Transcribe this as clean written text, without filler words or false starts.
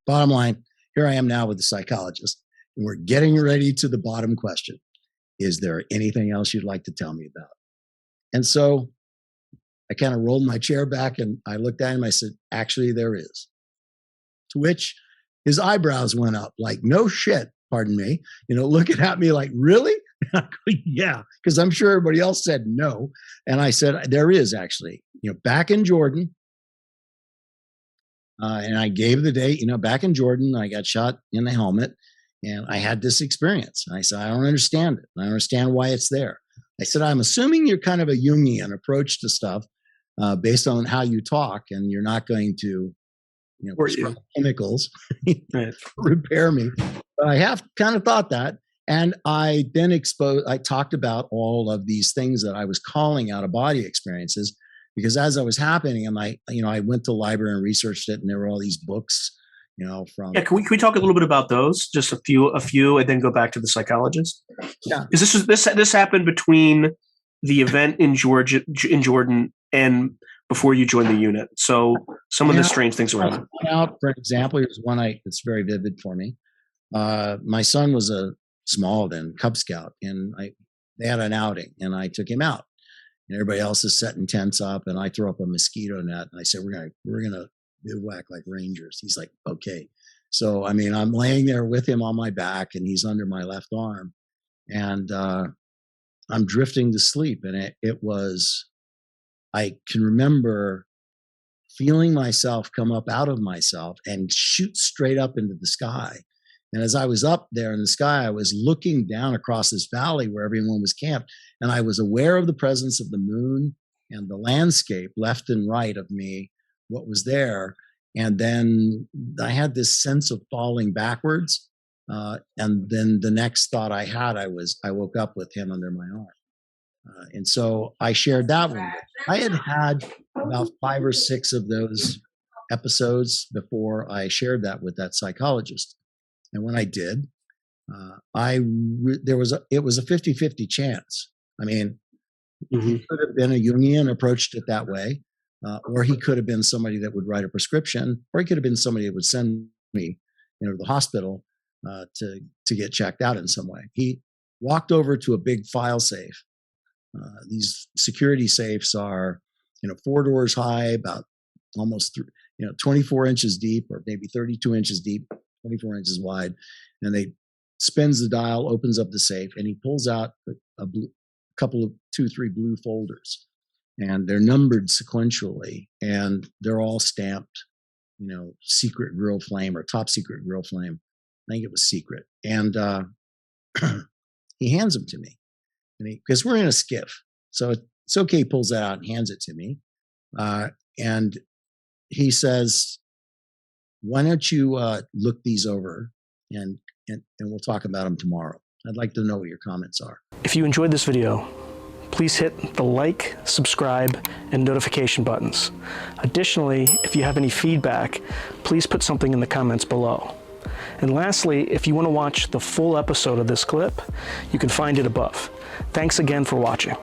bottom line, here I am now with the psychologist, and we're getting ready to the bottom question. Is there anything else you'd like to tell me about? And so I kind of rolled my chair back and I looked at him. I said, actually, there is. To which his eyebrows went up like, no shit, pardon me, looking at me like, really? Yeah, because I'm sure everybody else said no. And I said, there is actually, back in Jordan. And I gave the date, back in Jordan, I got shot in the helmet and I had this experience. And I said, I don't understand it. I don't understand why it's there. I said, I'm assuming you're kind of a Jungian approach to stuff based on how you talk, and you're not going to, prescribe chemicals, right, repair me. But I have kind of thought that. And I then I talked about all of these things that I was calling out of body experiences, because as I was happening, I went to the library and researched it, and there were all these books, from. Yeah, can we talk a little bit about those? Just a few, and then go back to the psychologist. Yeah, because this happened between the event in Jordan and before you joined the unit. So some of the strange things around. For example, here's one it's very vivid for me. My son was a small then Cub Scout, and they had an outing, and I took him out. And everybody else is setting tents up, and I throw up a mosquito net, and I said, we're gonna bivouac like Rangers. He's like, okay. So I'm laying there with him on my back, and he's under my left arm, and I'm drifting to sleep, and I can remember feeling myself come up out of myself and shoot straight up into the sky. And as I was up there in the sky, I was looking down across this valley where everyone was camped. And I was aware of the presence of the moon and the landscape left and right of me, what was there. And then I had this sense of falling backwards. And then the next thought I had, I woke up with him under my arm. And so I shared that one. I had about 5 or 6 of those episodes before I shared that with that psychologist. And when I did, it was a 50-50 chance. He could have been a Jungian, approached it that way, or he could have been somebody that would write a prescription, or he could have been somebody that would send me, to the hospital to get checked out in some way. He walked over to a big file safe. These security safes are, 4 doors high, about almost 24 inches deep, or maybe 32 inches deep, 24 inches wide. And they spins the dial, opens up the safe, and he pulls out a couple of 2-3 blue folders, and they're numbered sequentially, and they're all stamped, secret grill flame or top secret grill flame. I think it was secret. And he hands them to me. Because we're in a skiff, so it's okay. He pulls that out and hands it to me, and he says, "Why don't you look these over, and we'll talk about them tomorrow. I'd like to know what your comments are." If you enjoyed this video, please hit the like, subscribe, and notification buttons. Additionally, if you have any feedback, please put something in the comments below. And lastly, if you want to watch the full episode of this clip, you can find it above. Thanks again for watching.